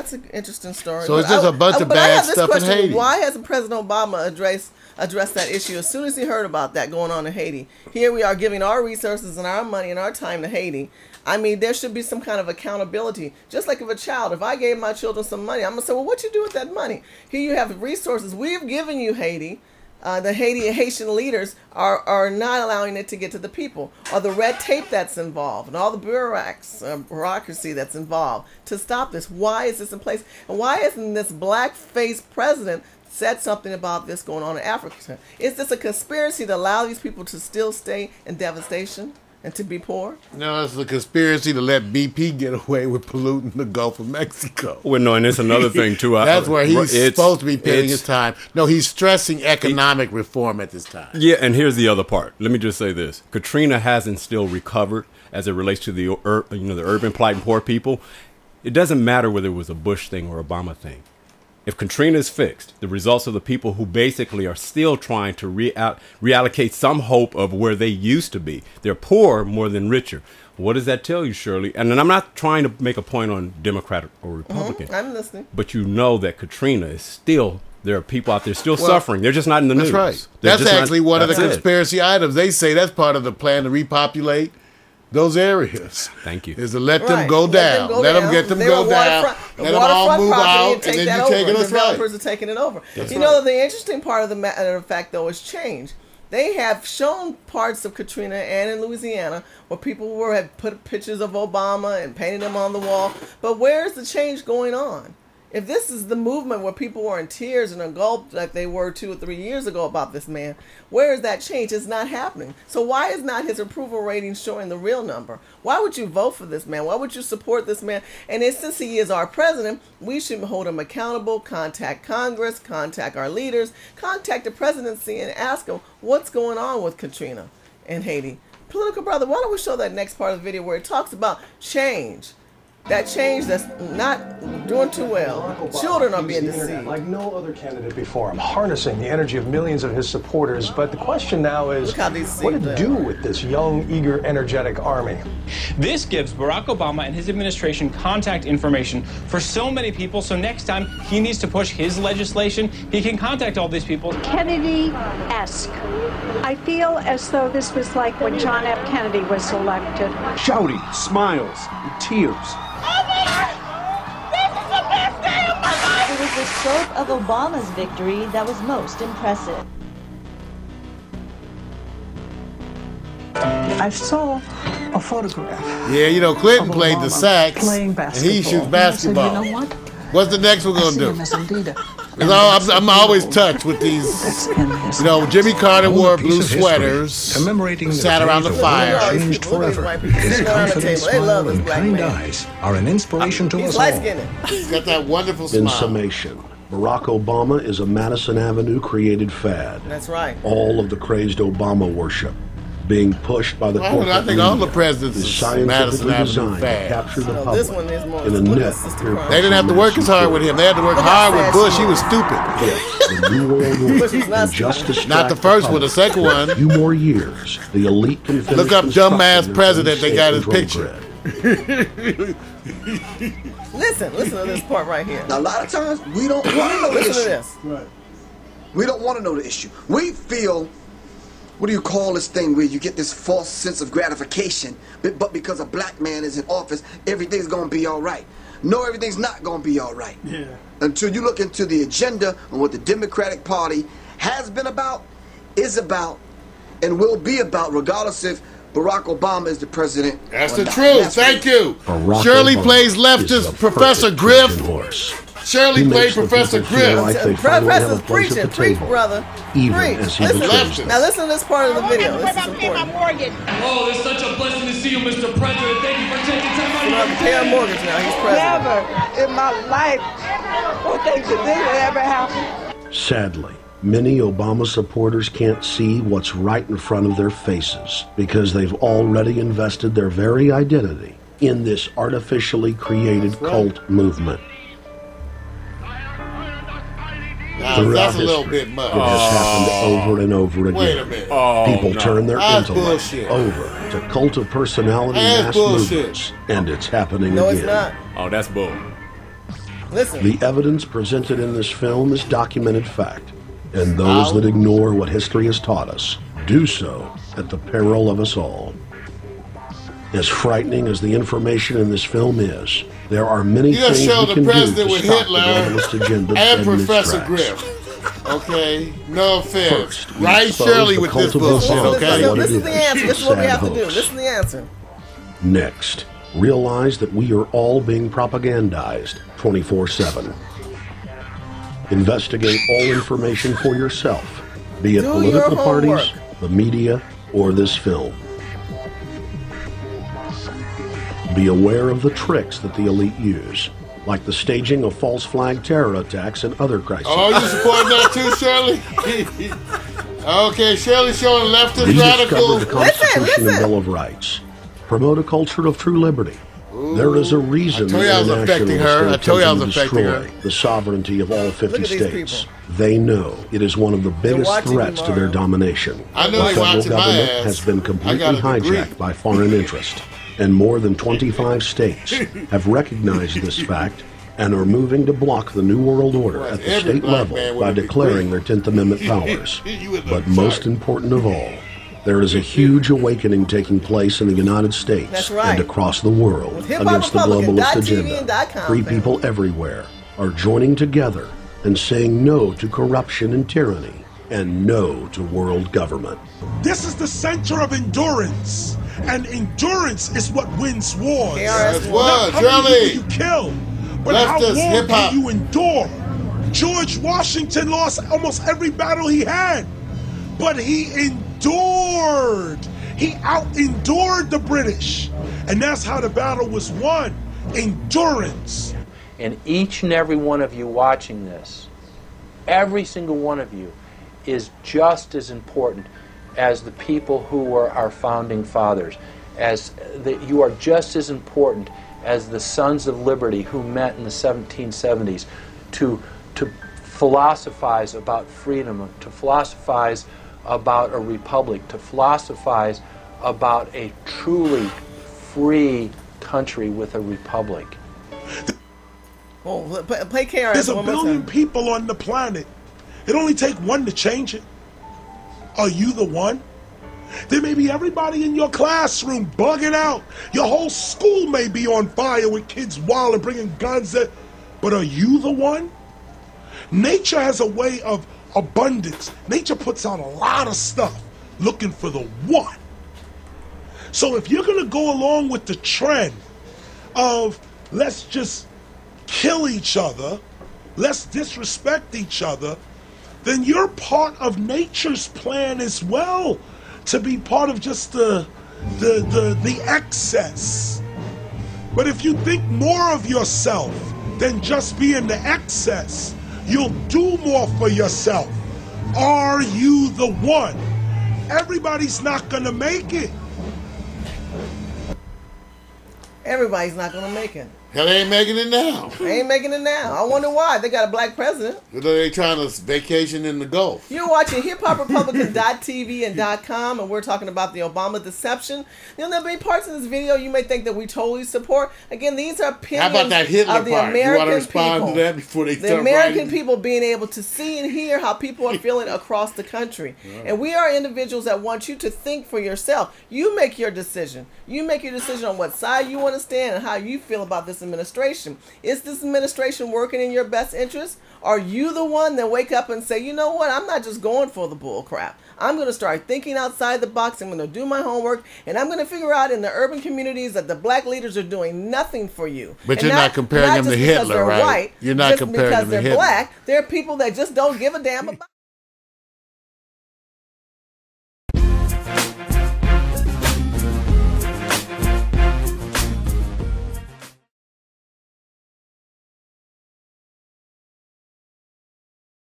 that's an interesting story. So it's just a bunch of bad stuff in Haiti. Why hasn't President Obama addressed that issue as soon as he heard about that going on in Haiti? Here we are giving our resources and our money and our time to Haiti. I mean, there should be some kind of accountability. Just like if I gave my children some money, I'm going to say, well, what you do with that money? Here you have resources. We've given you Haiti. The Haitian leaders are not allowing it to get to the people, or the red tape that's involved, and all the bureaucracy that's involved to stop this. Why is this in place? And why isn't this black-faced president said something about this going on in Africa? Is this a conspiracy to allow these people to still stay in devastation and to be poor? No, it's a conspiracy to let BP get away with polluting the Gulf of Mexico. Well, no, and it's another thing, too. That's where he's supposed to be paying his time. No, he's stressing economic reform at this time. Yeah, and here's the other part. Let me just say this. Katrina hasn't still recovered as it relates to the urban plight and poor people. It doesn't matter whether it was a Bush thing or Obama thing. If Katrina is fixed, the results of the people who basically are still trying to reallocate some hope of where they used to be. They're poor more than richer. What does that tell you, Shirley? And I'm not trying to make a point on Democrat or Republican. I'm listening. But you know that Katrina is still, there are people out there still suffering. They're just not in the news. That's right. That's actually one of the conspiracy items. They say that's part of the plan to repopulate those areas. Thank you. Is to let them go down. Let them get them go down. Let them all move out, and then you take it. Developers are taking it over. You know, the interesting part of the matter of fact, though, is change. They have shown parts of Katrina and in Louisiana where people had put pictures of Obama and painted them on the wall. But where's the change going on? If this is the movement where people were in tears and engulfed like they were 2 or 3 years ago about this man, where is that change? It's not happening. So why is not his approval rating showing the real number? Why would you vote for this man? Why would you support this man? And since he is our president, we should hold him accountable, contact Congress, contact our leaders, contact the presidency and ask them what's going on with Katrina and Haiti. Political brother, why don't we show that next part of the video where it talks about change? That change that's not doing too well. Children are being deceived. Like no other candidate before him, harnessing the energy of millions of his supporters. But the question now is, what to do with this young, eager, energetic army? This gives Barack Obama and his administration contact information for so many people, so next time he needs to push his legislation, he can contact all these people. Kennedy-esque. I feel as though this was like when John F. Kennedy was elected. Shouting, smiles, and tears. It was the scope of Obama's victory that was most impressive. I saw a photograph. Yeah, you know, Clinton played the sax, and he shoots basketball. Said, you know what? What's the next one going to do? I'm always touched with these. You know, Jimmy Carter wore blue sweaters, commemorating sat around the fire. Changed forever. His confident smile and kind eyes are an inspiration to us all. He's got that wonderful smile. In summation, Barack Obama is a Madison Avenue created fad. That's right. All of the crazy Obama worship being pushed by the corporate I think all the presidents is Madison Avenue fad. Capture the public this one is more in a net. They didn't have to work as hard with him. They had to work hard with Bush. He was stupid. The New World Order and just not the first one, the second one. A few more years, the elite can finish. Look up dumbass president. They got his picture. Listen to this part right here. Now, a lot of times we don't want to know the issue. Listen to this. Right. We don't want to know the issue. We feel, what do you call this thing where you get this false sense of gratification, but because a black man is in office, everything's going to be all right. No, everything's not going to be all right. Yeah. Until you look into the agenda on what the Democratic Party has been about, is about, and will be about, regardless if Barack Obama is the president. That's the truth. Thank you. Shirley plays leftist Professor Griff. Shirley played Professor Griff. Professor's preaching. Preach, brother. Preach. Listen. Now listen to this part of the video. This is important. Oh, it's such a blessing to see you, Mr. President. Thank you for taking time out of your day. Mortgage now. He's president. Never in my life would think that this would ever happen. Sadly, many Obama supporters can't see what's right in front of their faces because they've already invested their very identity in this artificially created cult movement. Throughout history, it has happened over and over again. Wait a minute. People turn their intellect over to cult of personality mass movements, and it's happening again. No, it's not. Oh, that's bull. Listen. The evidence presented in this film is documented fact, and those that ignore what history has taught us do so at the peril of us all. As frightening as the information in this film is, there are many things we can do to stop the globalist agenda and dead in its Professor tracks. Griff. Okay, no offense. First, we Right, expose Shirley, the with cult this of bullshit, Islam okay? for what This it is the answer. This is what we sad have to do. hoax. This is the answer. Next, realize that we are all being propagandized 24/7. Investigate all information for yourself, be it Do political your parties, homework. the media, or this film. Be aware of the tricks that the elite use, like the staging of false flag terror attacks and other crises. Oh, you support that too, Shirley? Okay, Shirley showing leftist radical. Rediscover the Constitution and Bill of Rights. Promote a culture of true liberty. There is a reason I told you I was affecting her. I told you I was affecting her. The sovereignty of all 50 Look at these states. people. They know it is one of the biggest watching threats you, to their Mario. domination. I know The they federal watching my government ass. has been I completely got a degree. hijacked by foreign interest, and more than 25 states have recognized this fact and are moving to block the New World Order at the every state black level man with by a degree. declaring their 10th Amendment powers. You was But a most shark. important of all, there is a huge awakening taking place in the United States That's right. and across the world With against the globalist hiphoprepublican.tv and agenda. .com, Free fam. people everywhere are joining together and saying no to corruption and tyranny and no to world government. This is the center of endurance, and endurance is what wins wars. KRS Not how Shirley. many people you kill, but how Leftist long hip-hop. can you endure? George Washington lost almost every battle he had, but he endured. He out-endured the British, and that's how the battle was won. Endurance. And each and every one of you watching this, every single one of you, is just as important as the people who were our founding fathers. You are just as important as the Sons of Liberty who met in the 1770s to philosophize about freedom, to philosophize about a republic, to philosophize about a truly free country with a republic. Oh, play KRS There's a one more billion time. people on the planet. It only takes one to change it. Are you the one? There may be everybody in your classroom bugging out. Your whole school may be on fire with kids wild and bringing guns at. But are you the one? Nature has a way of abundance. Nature puts out a lot of stuff looking for the one. So if you're going to go along with the trend of let's just kill each other, let's disrespect each other, then you're part of nature's plan as well, to be part of just the excess. But if you think more of yourself than just being the excess, you'll do more for yourself. Are you the one? Everybody's not gonna make it. Everybody's not going to make it. Hell, they ain't making it now. They ain't making it now. I wonder why. They got a black president. They trying to vacation in the Gulf. You're watching hiphoprepublican.tv and .com, and we're talking about the Obama deception. You know, there'll be parts in this video you may think that we totally support. Again, these are opinions How about that Hitler of the part? American You want to respond people. to that before they The start American writing? people being able to see and hear how people are feeling across the country. And we are individuals that want you to think for yourself. You make your decision. You make your decision on what side you want to stand and how you feel about this administration. Is this administration working in your best interest? Are you the one that wake up and say, you know what, I'm not just going for the bull crap. I'm going to start thinking outside the box. I'm going to do my homework, and I'm going to figure out in the urban communities that the black leaders are doing nothing for you. But And you're not comparing them just to because Hitler, they're right? White, You're not just comparing because them to they're Hitler. black. They're people that just don't give a damn about